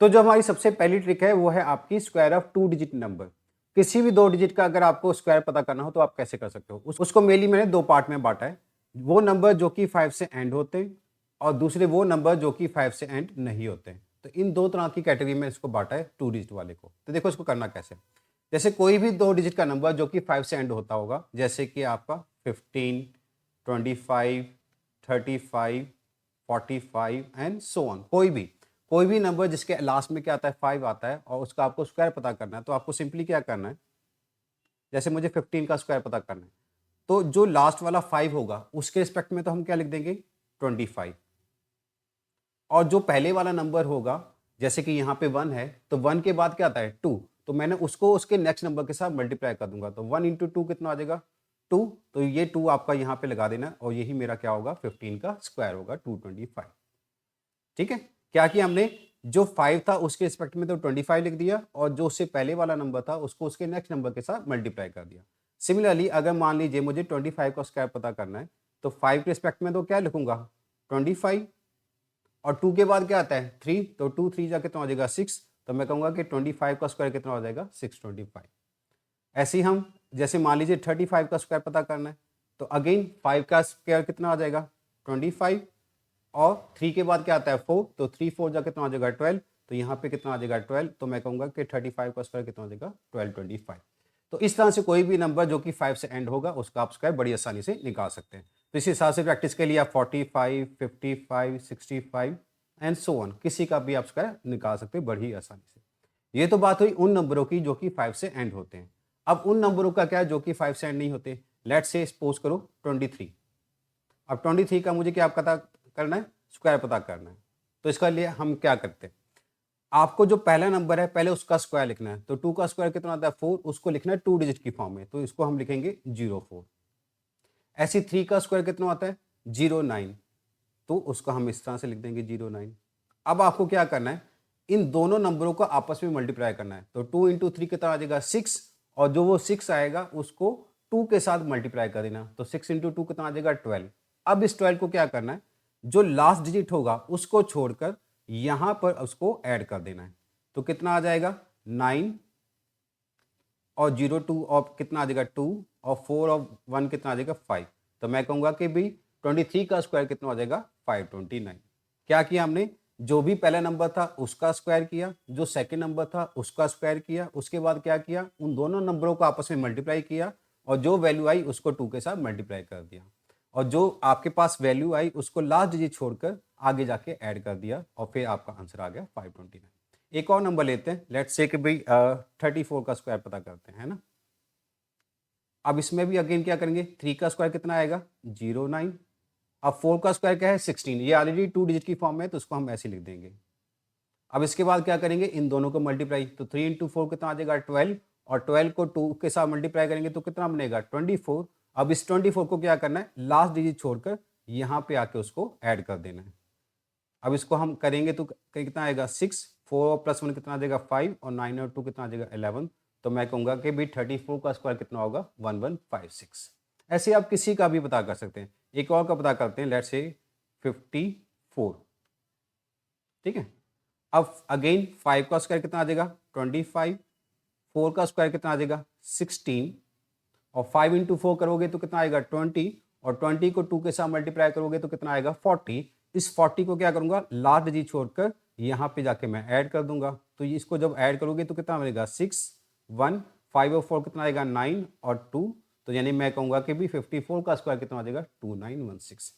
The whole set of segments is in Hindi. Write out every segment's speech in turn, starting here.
तो जो हमारी सबसे पहली ट्रिक है वो है आपकी स्क्वायर ऑफ 2 डिजिट नंबर। किसी भी 2 डिजिट का अगर आपको स्क्वायर पता करना हो तो आप कैसे कर सकते हो? उसको मेनली मैंने 2 पार्ट में बाँटा है। वो नंबर जो कि 5 से एंड होते हैं और दूसरे वो नंबर जो कि 5 से एंड नहीं होते हैं। तो इन 2 तरह की कैटेगरी में इसको बाँटा है 2 डिजिट वाले को। तो देखो इसको करना कैसे? जैसे कोई भी 2 डिजिट का नंबर जो कि 5 से एंड होता होगा, जैसे कि आपका 15, 25, 35, 45 एंड सो ऑन। कोई भी नंबर जिसके लास्ट में क्या आता है 5 आता है और उसका आपको स्क्वायर पता करना है, तो आपको सिंपली क्या करना है, जैसे मुझे 15 का स्क्वायर पता करना है, तो जो लास्ट वाला 5 होगा उसके रिस्पेक्ट में तो हम क्या लिख देंगे 25, और जो पहले वाला नंबर होगा जैसे कि यहाँ पे 1 है तो 1 के बाद क्या आता है 2, तो मैंने उसको उसके नेक्स्ट नंबर के साथ मल्टीप्लाई कर दूंगा, तो 1 इंटू 2 कितना आ जाएगा 2, तो ये 2 आपका यहाँ पे लगा देना और यही मेरा क्या होगा 15 का स्क्वायर होगा 225। ठीक है, क्या किया हमने, जो 5 था उसके रिस्पेक्ट में तो 25 लिख दिया और जो उससे पहले वाला नंबर था उसको उसके नेक्स्ट नंबर के साथ मल्टीप्लाई कर दिया। सिमिलरली अगर मान लीजिए मुझे 25 का स्क्वायर पता करना है तो 5 के रिस्पेक्ट में तो क्या लिखूंगा 25, और 2 के बाद क्या आता है 3, तो 2 3 जा कितना हो जाएगा 6, तो मैं कहूंगा कि 25 का स्क्वायर कितना हो जाएगा 625। ऐसे ही हम जैसे मान लीजिए 35 का स्क्वायर पता करना है तो अगेन 5 का स्क्वायर कितना आ जाएगा 25, और 3 के बाद क्या आता है 4, तो 3 4 जा कितना आ जाएगा 12, तो यहाँ पे कितना आ जाएगा 12, तो मैं कहूँगा कि 35 का स्क्वायर कितना हो जाएगा 1225। तो इस तरह से कोई भी नंबर जो कि 5 से एंड होगा उसका आप स्क्वायर बड़ी आसानी से निकाल सकते हैं। तो इस हिसाब से प्रैक्टिस के लिए आप 45, 55, 65 एंड सो ऑन किसी का भी आप स्क्वायर निकाल सकते हैं बड़ी आसानी से। ये तो बात हुई उन नंबरों की जो कि 5 से एंड होते हैं। अब उन नंबरों का क्या है जो कि 5 से एंड नहीं होते। लेट्स से सपोज करो 23। अब 23 का मुझे क्या पता करना है स्क्वायर पता करना है, तो इसका लिए हम क्या करते हैं, आपको जो पहला नंबर है पहले उसका स्क्वायर लिखना है। तो 2 का स्क्वायर कितना आता है 4, उसको लिखना है 2 डिजिट की फॉर्म में, तो इसको हम लिखेंगे 04। ऐसे 3 का स्क्वायर कितना आता है 09, तो उसको हम इस तरह से लिख देंगे 09। अब आपको क्या करना है, इन दोनों नंबरों को आपस में मल्टीप्लाई करना है। तो 2 इंटू 3 कितना आ जाएगा 6, और जो वो 6 आएगा उसको 2 के साथ मल्टीप्लाई कर देना, तो 6 इंटू 2 कितना आ जाएगा 12। अब इस 12 को क्या करना है, जो लास्ट डिजिट होगा उसको छोड़कर यहां पर उसको ऐड कर देना है, तो कितना आ जाएगा 9, और 02 और कितना आ जाएगा 2, और 4 और 1 कितना आ जाएगा 5। तो मैं कहूंगा कि भाई 23 का स्क्वायर कितना हो जाएगा 529। क्या किया हमने, जो भी पहला नंबर था उसका स्क्वायर किया, जो सेकंड नंबर था उसका स्क्वायर किया, उसके बाद क्या किया उन दोनों नंबरों को आपस में मल्टीप्लाई किया और जो वैल्यू आई उसको 2 के साथ मल्टीप्लाई कर दिया, और जो आपके पास वैल्यू आई उसको लास्ट डिजिट छोड़कर आगे जाके ऐड कर दिया और फिर आपका आंसर आ गया 529। एक और नंबर लेते हैं, लेट्स से कि भाई 34 का स्क्वायर पता करते हैं, है ना। अब इसमें भी अगेन क्या करेंगे, 3 का स्क्वायर कितना आएगा 09, अब 4 का स्क्वायर क्या है 16, ये ऑलरेडी 2 डिजिट की फॉर्म में है तो उसको हम ऐसे लिख देंगे। अब इसके बाद क्या करेंगे, इन दोनों को मल्टीप्लाई, तो 3 इंटू 4 कितना आ जाएगा 12, और 12 को 2 के साथ मल्टीप्लाई करेंगे तो कितना बनेगा 24। अब इस 24 को क्या करना है, लास्ट डिजिट छोड़कर यहाँ पे आके उसको ऐड कर देना है। अब इसको हम करेंगे तो कितना आएगा 6, 4 प्लस 1 कितना आ जाएगा 5, और 9 और 2 कितना आ जाएगा 11। तो मैं कहूँगा कि भाई 34 का स्क्वायर कितना होगा 1156। ऐसे आप किसी का भी पता कर सकते हैं। एक और का पता करते हैं, लेट्स से 54। ठीक है, अब अगेन 5 का स्क्वायर कितना आ जाएगा 25, 4 का स्क्वायर कितना आ जाएगा 16, और 5 इंटू 4 करोगे तो कितना आएगा 20, और 20 को 2 के साथ मल्टीप्लाई करोगे तो कितना आएगा 40। इस 40 को क्या करूंगा लास्ट डिजिट छोड़कर यहाँ पे जाके मैं ऐड कर दूंगा, तो इसको जब ऐड करोगे तो कितना मिलेगा 6, 1, 5 और 4 कितना आएगा 9 और 2, तो यानी मैं कहूँगा कि भी 54 का स्क्वायर कितना आ जाएगा 2916।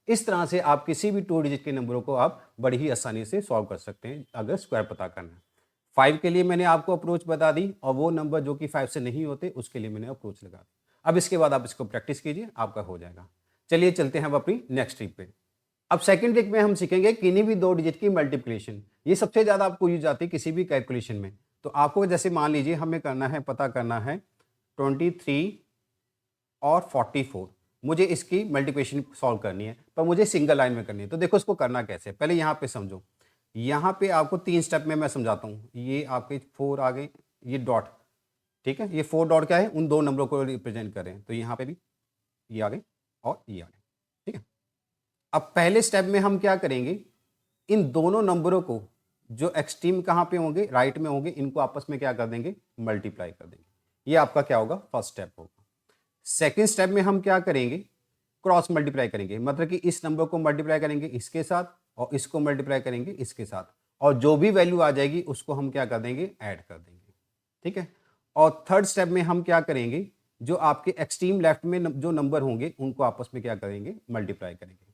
इस तरह से आप किसी भी 2 डिजिट के नंबरों को आप बड़ी ही आसानी से सॉल्व कर सकते हैं अगर स्क्वायर पता करना है। 5 के लिए मैंने आपको अप्रोच बता दी, और वो नंबर जो कि 5 से नहीं होते उसके लिए मैंने अप्रोच लगा दी। अब इसके बाद आप इसको प्रैक्टिस कीजिए, आपका हो जाएगा। चलिए चलते हैं अब अपनी नेक्स्ट ट्रिक पे। अब सेकंड ट्रिक में हम सीखेंगे किन्हीं भी 2 डिजिट की मल्टीप्लिकेशन। ये सबसे ज़्यादा आपको यूज आती है किसी भी कैलकुलेशन में। तो आपको जैसे मान लीजिए हमें करना है, पता करना है 23 और 44, मुझे इसकी मल्टीप्लिकेशन सॉल्व करनी है, पर मुझे सिंगल लाइन में करनी है। तो देखो इसको करना कैसे, पहले यहाँ पे समझो। यहाँ पे आपको 3 स्टेप में मैं समझाता हूँ। ये आपके 4 आ गए, ये डॉट, ठीक है, ये 4 डॉट क्या है, उन 2 नंबरों को रिप्रेजेंट करें। तो यहाँ पे भी ये आ गए और ये आ गए, ठीक है। अब पहले स्टेप में हम क्या करेंगे, इन दोनों नंबरों को जो एक्सट्रीम कहाँ पे होंगे, राइट में होंगे, इनको आपस में क्या कर देंगे, मल्टीप्लाई कर देंगे। ये आपका क्या होगा, फर्स्ट स्टेप होगा। सेकेंड स्टेप में हम क्या करेंगे, क्रॉस मल्टीप्लाई करेंगे, मतलब कि इस नंबर को मल्टीप्लाई करेंगे इसके साथ और इसको मल्टीप्लाई करेंगे इसके साथ, और जो भी वैल्यू आ जाएगी उसको हम क्या कर देंगे, ऐड कर देंगे। ठीक है। और थर्ड स्टेप में हम क्या करेंगे, जो आपके एक्सट्रीम लेफ्ट में जो नंबर होंगे उनको आपस में क्या करेंगे, मल्टीप्लाई करेंगे।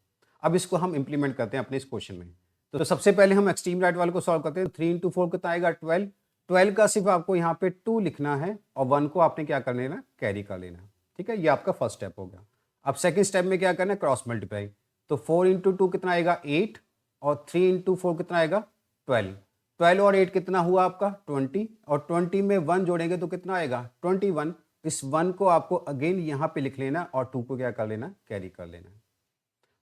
अब इसको हम इंप्लीमेंट करते हैं अपने इस क्वेश्चन में। तो सबसे पहले हम एक्सट्रीम राइट वाले को सॉल्व करते हैं। 3 इंटू 4 कितना आएगा, 12। 12 का सिर्फ आपको यहाँ पे 2 लिखना है और 1 को आपने क्या कर लेना, कैरी कर लेना। ठीक है, ये आपका फर्स्ट स्टेप हो गया। अब सेकंड स्टेप में क्या करना है, क्रॉस मल्टीप्लाई। तो 4 इंटू 2 कितना आएगा, 8, और 3 इंटू 4 कितना आएगा, 12। 12 और 8 कितना हुआ आपका, 20, और 20 में 1 जोड़ेंगे तो कितना आएगा, 21। इस 1 को आपको अगेन यहाँ पे लिख लेना और 2 को क्या कर लेना, कैरी कर लेना।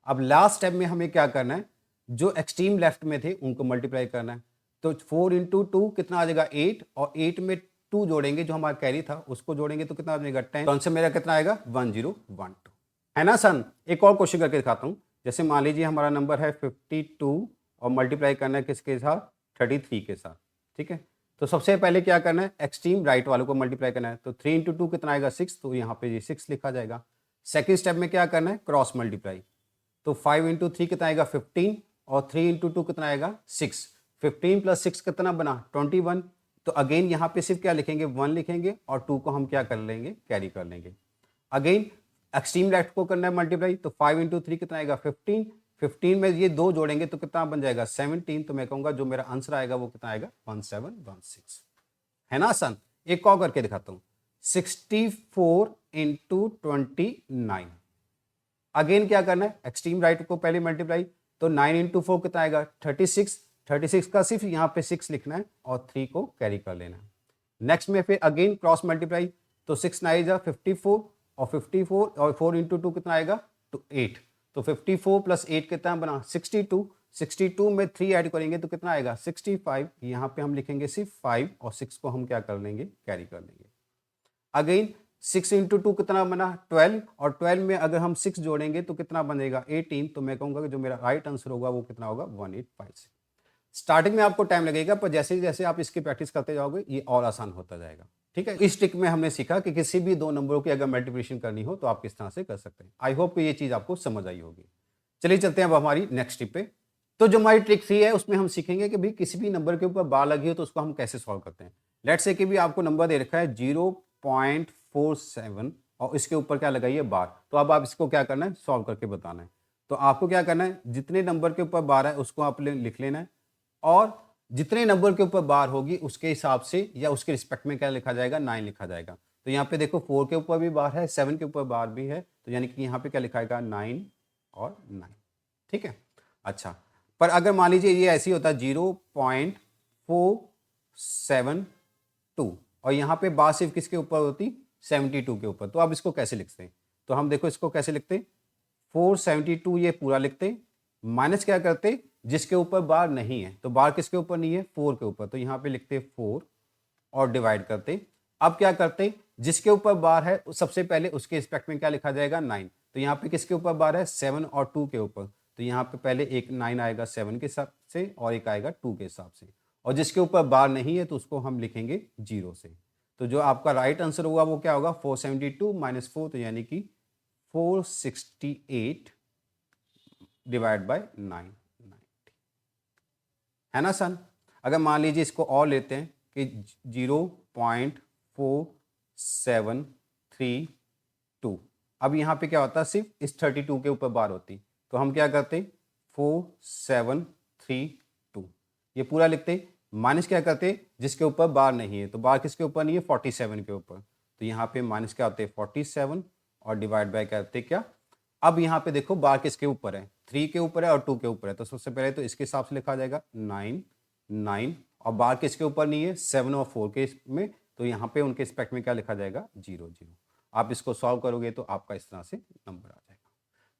अब लास्ट स्टेप में हमें क्या करना है, जो एक्सट्रीम लेफ्ट में थे उनको मल्टीप्लाई करना है। तो 4 इंटू 2 कितना आ जाएगा, 8, और 8 में 2 जोड़ेंगे जो हमारा कैरी था उसको जोड़ेंगे तो कितना आ जाएगा, 10। तो आंसर मेरा कितना आएगा, 1012, है ना सन। एक और क्वेश्चन करके दिखाता हूँ। जैसे मान लीजिए हमारा नंबर है 52 और मल्टीप्लाई करना है किसके साथ, 33 के साथ। ठीक है, तो सबसे पहले क्या करना है, एक्सट्रीम राइट वालों को मल्टीप्लाई करना है। तो 3 इंटू 2 कितना आएगा, 6, तो यहाँ पे ये 6 लिखा जाएगा। सेकेंड स्टेप में क्या करना है, क्रॉस मल्टीप्लाई। तो 5 इंटू 3 कितना आएगा, 15, और 3 इंटू 2 कितना आएगा, 6। 15 प्लस 6 कितना बना, 21। तो अगेन यहाँ पे सिर्फ क्या लिखेंगे, 1 लिखेंगे और 2 को हम क्या कर लेंगे, कैरी कर लेंगे। अगेन एक्सट्रीम लेफ्ट को करना है मल्टीप्लाई। तो 5 इंटू 3 कितना आएगा, 15। 15 में ये 2 जोड़ेंगे तो कितना बन जाएगा, 17। तो मैं कहूँगा जो मेरा आंसर आएगा वो कितना आएगा, 1716, है ना आसान। एक और करके दिखाता हूँ, 64 इंटू 29। अगेन क्या करना है, एक्सट्रीम राइट को पहले मल्टीप्लाई। तो 9 इंटू 4 कितना आएगा, 36। 36 का सिर्फ यहाँ पे 6 लिखना है और 3 को कैरी कर लेना है। नेक्स्ट में फिर अगेन क्रॉस मल्टीप्लाई। तो 6 9 जा 54, और 54 और 4 इंटू 2 कितना आएगा, तो 8। तो 54 प्लस 8 कितना बना, 62। 62 में 3 ऐड करेंगे तो कितना आएगा, 65। यहाँ पे हम लिखेंगे सिर्फ 5 और 6 को हम क्या कर लेंगे, कैरी कर लेंगे। अगेन 6 इंटू 2 कितना बना, 12, और 12 में अगर हम 6 जोड़ेंगे तो कितना बनेगा, 18। तो मैं कहूँगा कि जो मेरा राइट आंसर होगा वो कितना होगा, 1856। स्टार्टिंग में आपको टाइम लगेगा, पर जैसे जैसे आप इसकी प्रैक्टिस करते जाओगे ये और आसान होता जाएगा। ठीक है, इस ट्रिक में हमने सीखा कि किसी भी दो नंबरों की अगर मल्टीप्लिकेशन करनी हो तो आप किस तरह से कर सकते हैं। आई होप कि ये चीज़ आपको समझ आई होगी। चलिए चलते हैं अब हमारी नेक्स्ट ट्रिक पे। तो जो हमारी ट्रिक 3 है उसमें हम सीखेंगे कि भाई किसी भी नंबर के ऊपर बार लगी हो तो उसको हम कैसे सॉल्व करते हैं। लेट्स से कि भी आपको नंबर दे रखा है 0.47 और इसके ऊपर क्या लगाइए, बार। तो अब आप इसको क्या करना है, सॉल्व करके बताना है। तो आपको क्या करना है, जितने नंबर के ऊपर बार है उसको आप लिख लेना है, और जितने नंबर के ऊपर बार होगी उसके हिसाब से या उसके रिस्पेक्ट में क्या लिखा जाएगा, 9 लिखा जाएगा। तो यहाँ पे देखो 4 के ऊपर भी बार है, 7 के ऊपर बार भी है, तो यानी कि यहाँ पे क्या लिखा जाएगा, 9 और 9। ठीक है, अच्छा। पर अगर मान लीजिए ये ऐसी होता है 0.472 और यहाँ पे बार सिर्फ किसके ऊपर होती, 72 के ऊपर, तो आप इसको कैसे लिखते हैं। तो हम देखो इसको कैसे लिखते हैं, 472 ये पूरा लिखते, माइनस क्या करते, जिसके ऊपर बार नहीं है। तो बार किसके ऊपर नहीं है, 4 के ऊपर, तो यहाँ पे लिखते 4 और डिवाइड करते। अब क्या करते, जिसके ऊपर बार है सबसे पहले उसके रिस्पेक्ट में क्या लिखा जाएगा, 9। तो यहाँ पे किसके ऊपर बार है, 7 और 2 के ऊपर, तो यहाँ पे पहले एक 9 आएगा 7 के हिसाब से और एक आएगा 2 के हिसाब से, और जिसके ऊपर बार नहीं है तो उसको हम लिखेंगे 0 से। तो जो आपका राइट आंसर होगा वो क्या होगा, 472 माइनस 4, तो यानी कि 468 डिवाइड बाय 9, है ना सन। अगर मान लीजिए इसको और लेते हैं कि 0.4732, अब यहाँ पे क्या होता है, सिर्फ इस 32 के ऊपर बार होती, तो हम क्या करते, 4732 ये पूरा लिखते, माइनस क्या करते, जिसके ऊपर बार नहीं है। तो बार किसके ऊपर नहीं है, 47 के ऊपर, तो यहाँ पे माइनस क्या होते, 47 और डिवाइड बाय करते क्या। अब यहाँ पे देखो बार किसके ऊपर है, 3 के ऊपर है और 2 के ऊपर है, तो सबसे पहले तो इसके हिसाब से लिखा जाएगा 9 9, और बार किसके ऊपर नहीं है, 7 और 4 के में, तो यहाँ पे उनके रिस्पेक्ट में क्या लिखा जाएगा, 0 0। आप इसको सॉल्व करोगे तो आपका इस तरह से नंबर आ जाएगा।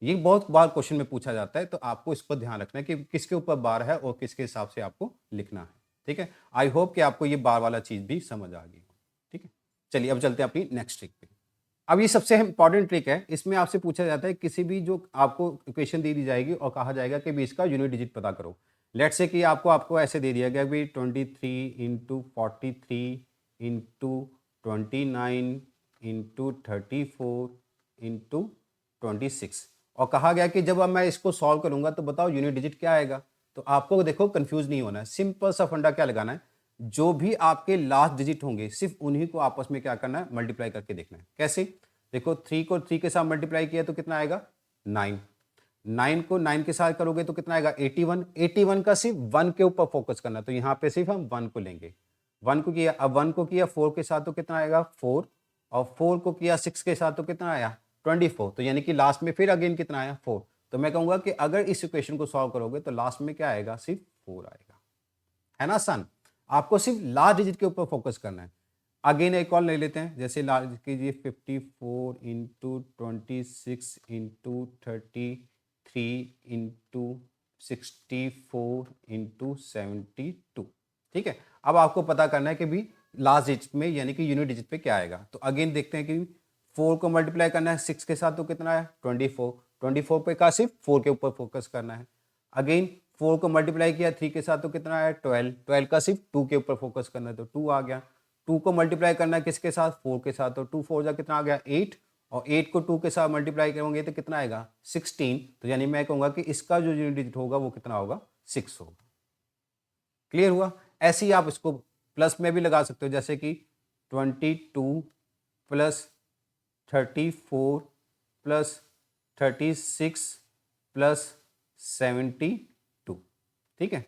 ये बहुत बार क्वेश्चन में पूछा जाता है, तो आपको इस पर ध्यान रखना है कि किसके ऊपर बार है और किसके हिसाब से आपको लिखना है। ठीक है, आई होप कि आपको ये बार वाला चीज भी समझ आ गई। ठीक है, चलिए अब चलते हैं अपनी नेक्स्ट ट्रिक पे। अब ये सबसे इंपॉर्टेंट ट्रिक है, इसमें आपसे पूछा जाता है किसी भी जो आपको इक्वेशन दे दी जाएगी और कहा जाएगा कि भी इसका यूनिट डिजिट पता करो। लेट्स से कि आपको ऐसे दे दिया गया कि 23 इंटू 43 इंटू 29 इंटू 34 इंटू 26 और कहा गया कि जब अब मैं इसको सॉल्व करूंगा तो बताओ यूनिट डिजिट क्या आएगा। तो आपको देखो कंफ्यूज नहीं होना है, सिंपल सा फंडा क्या लगाना है, जो भी आपके लास्ट डिजिट होंगे सिर्फ उन्हीं को आपस में क्या करना है, मल्टीप्लाई करके देखना है। कैसे? देखो 3 को 3 के साथ मल्टीप्लाई किया तो कितना आएगा 9, 9 को 9 के साथ करोगे तो कितना आएगा 81, 81 का सिर्फ 1 के ऊपर फोकस करना है, तो यहाँ पे सिर्फ हम 1 को लेंगे। 1 को किया, अब 1 को किया 4 के साथ तो कितना आएगा 4, और 4 को किया 6 के साथ तो कितना आया 24, तो यानी कि लास्ट में फिर अगेन कितना आया 4। तो मैं कहूंगा कि अगर इस इक्वेशन को सॉल्व करोगे तो लास्ट में क्या आएगा, सिर्फ 4 आएगा। है ना सन? आपको सिर्फ लास्ट डिजिट के ऊपर फोकस करना है। अगेन एक और ले लेते हैं, जैसे लास्ट कीजिए 54 इंटू 26 इंटू 33 इंटू 64 इंटू 72। ठीक है, अब आपको पता करना है कि भी लास्ट डिजिट में यानी कि यूनिट डिजिट पे क्या आएगा। तो अगेन देखते हैं कि 4 को मल्टीप्लाई करना है 6 के साथ तो कितना है 24, 24 पे का सिर्फ 4 के ऊपर फोकस करना है। अगेन 4 को मल्टीप्लाई किया 3 के साथ तो कितना है 12, 12 का सिर्फ 2 के ऊपर फोकस करना है तो 2 आ गया। 2 को मल्टीप्लाई करना है किसके साथ 4 के साथ, तो 2 4 जा कितना आ गया 8, और 8 को 2 के साथ मल्टीप्लाई करोगे तो कितना आएगा 16, तो यानी मैं कहूंगा कि इसका जो यूनिट डिजिट होगा वो कितना होगा 6 होगा। क्लियर हुआ? ऐसे ही आप इसको प्लस में भी लगा सकते हो, जैसे कि 22 प्लस 34 प्लस 36 प्लस 72। ठीक है,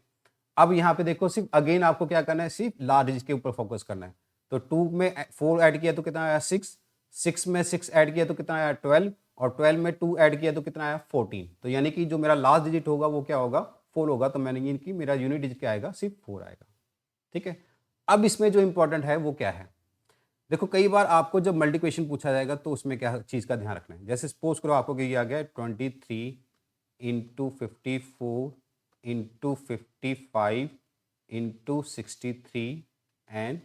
अब यहाँ पे देखो सिर्फ अगेन आपको क्या करना है, सिर्फ लास्ट डिजिट के ऊपर फोकस करना है। तो 2 में 4 ऐड किया तो कितना आया 6, 6 में 6 ऐड किया तो कितना आया 12, और 12 में 2 ऐड किया तो कितना आया 14। तो यानी कि जो मेरा लास्ट डिजिट होगा वो क्या होगा 4 होगा, तो मैंने ये कि मेरा यूनिट डिजिट क्या आएगा सिर्फ 4 आएगा। ठीक है, अब इसमें जो इंपॉर्टेंट है वो क्या है, देखो कई बार आपको जब मल्टीप्लिकेशन पूछा जाएगा तो उसमें क्या चीज़ का ध्यान रखना है। जैसे सपोज करो आपको किया गया 23 इंटू 54 इंटू 55 इंटू 63 एंड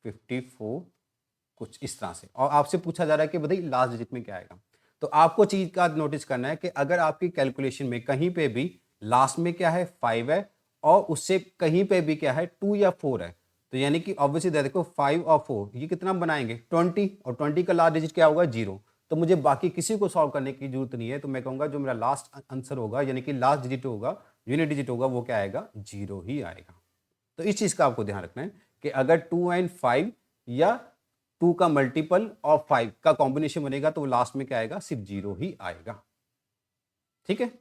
54, कुछ इस तरह से, और आपसे पूछा जा रहा है कि बताइए लास्ट डिजिट में क्या आएगा। तो आपको चीज़ का नोटिस करना है कि अगर आपकी कैलकुलेशन में कहीं पे भी लास्ट में क्या है 5 है और उससे कहीं पे भी क्या है 2 या 4 है, तो यानी कि ऑब्वियसली देखो 5 और 4 ये कितना बनाएंगे 20, और 20 का लास्ट डिजिट क्या होगा 0, तो मुझे बाकी किसी को सॉल्व करने की जरूरत नहीं है। तो मैं कहूंगा जो मेरा लास्ट आंसर होगा यानी कि लास्ट डिजिट होगा, यूनिट डिजिट होगा, वो क्या आएगा 0 ही आएगा। तो इस चीज का आपको ध्यान रखना है कि अगर 2 एंड 5 या 2 का मल्टीपल और 5 का कॉम्बिनेशन बनेगा तो लास्ट में क्या आएगा सिर्फ 0 ही आएगा। ठीक है,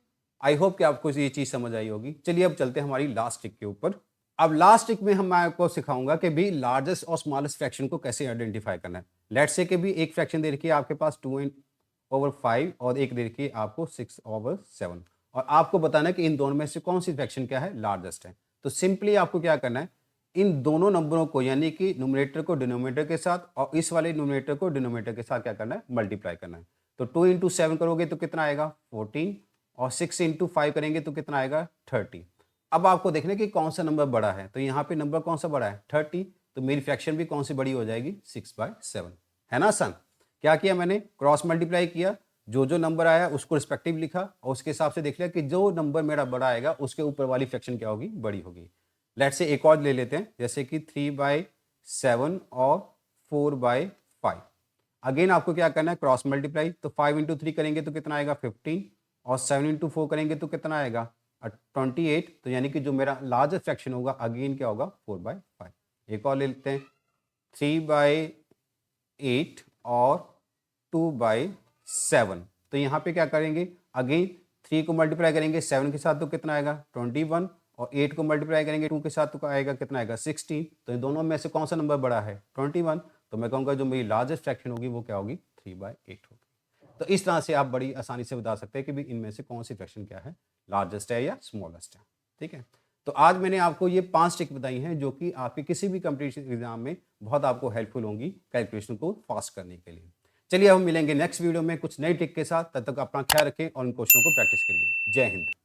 आई होप कि आपको ये चीज समझ आई होगी। चलिए अब चलते हैं हमारी लास्ट ट्रिक के ऊपर। अब लास्ट ट्रिक में हम आपको सिखाऊंगा कि भी लार्जेस्ट और स्मॉलेस्ट फ्रैक्शन को कैसे आइडेंटिफाई करना है। लेट्स से कि भी एक फ्रैक्शन दे रखी है आपके पास 2/5 और एक दे रखी है आपको 6/7, और आपको बताना है कि इन दोनों में से कौन सी फ्रैक्शन क्या है लार्जेस्ट है। तो सिंपली आपको क्या करना है, इन दोनों नंबरों को यानी कि न्यूमरेटर को डिनोमिनेटर के साथ और इस वाले न्यूमरेटर को डिनोमिनेटर के साथ क्या करना है मल्टीप्लाई करना है। तो 2 इंटू 7 करोगे तो कितना आएगा 14, और 6 इंटू 5 करेंगे तो कितना आएगा 30। अब आपको देखना है कि कौन सा नंबर बड़ा है, तो यहाँ पे नंबर कौन सा बड़ा है 30, तो मेरी फ्रैक्शन भी कौन सी बड़ी हो जाएगी 6/7। है ना सन? क्या किया मैंने, क्रॉस मल्टीप्लाई किया, जो नंबर आया उसको रिस्पेक्टिव लिखा और उसके हिसाब से देख लिया कि जो नंबर मेरा बड़ा आएगा उसके ऊपर वाली फ्रैक्शन क्या होगी बड़ी होगी। लेट्स से एक और ले लेते हैं, जैसे कि 3/7 और 4/5। अगेन आपको क्या करना है क्रॉस मल्टीप्लाई, तो 5 इंटू 3 करेंगे तो कितना आएगा 15, और 7 इंटू 4 करेंगे तो कितना आएगा 28। तो यानी कि जो मेरा लार्जेस्ट फ्रैक्शन होगा अगेन क्या होगा 4/5। एक और ले लेते हैं 3/8 और 2/7। तो यहाँ पे क्या करेंगे अगेन 3 को मल्टीप्लाई करेंगे 7 के साथ तो कितना आएगा 21, और 8 को मल्टीप्लाई करेंगे 2 के साथ तो आएगा कितना आएगा 16। तो इन दोनों में से कौन सा नंबर बड़ा है 21, तो मैं कहूँगा जो मेरी लार्जेस्ट फ्रैक्शन होगी वो क्या होगी 3/8 होगी। तो इस तरह से आप बड़ी आसानी से बता सकते हैं कि भी इनमें से कौन सी फ्रैक्शन क्या है लार्जेस्ट है या स्मॉलेस्ट है। ठीक है, तो आज मैंने आपको ये 5 ट्रिक बताई हैं जो कि आपके किसी भी कॉम्पिटिशन एग्जाम में बहुत आपको हेल्पफुल होंगी कैलकुलेशन को फास्ट करने के लिए। चलिए हम मिलेंगे नेक्स्ट वीडियो में कुछ नई ट्रिक के साथ, तब तक अपना ख्याल रखें और इन क्वेश्चनों को प्रैक्टिस करिए। जय हिंद।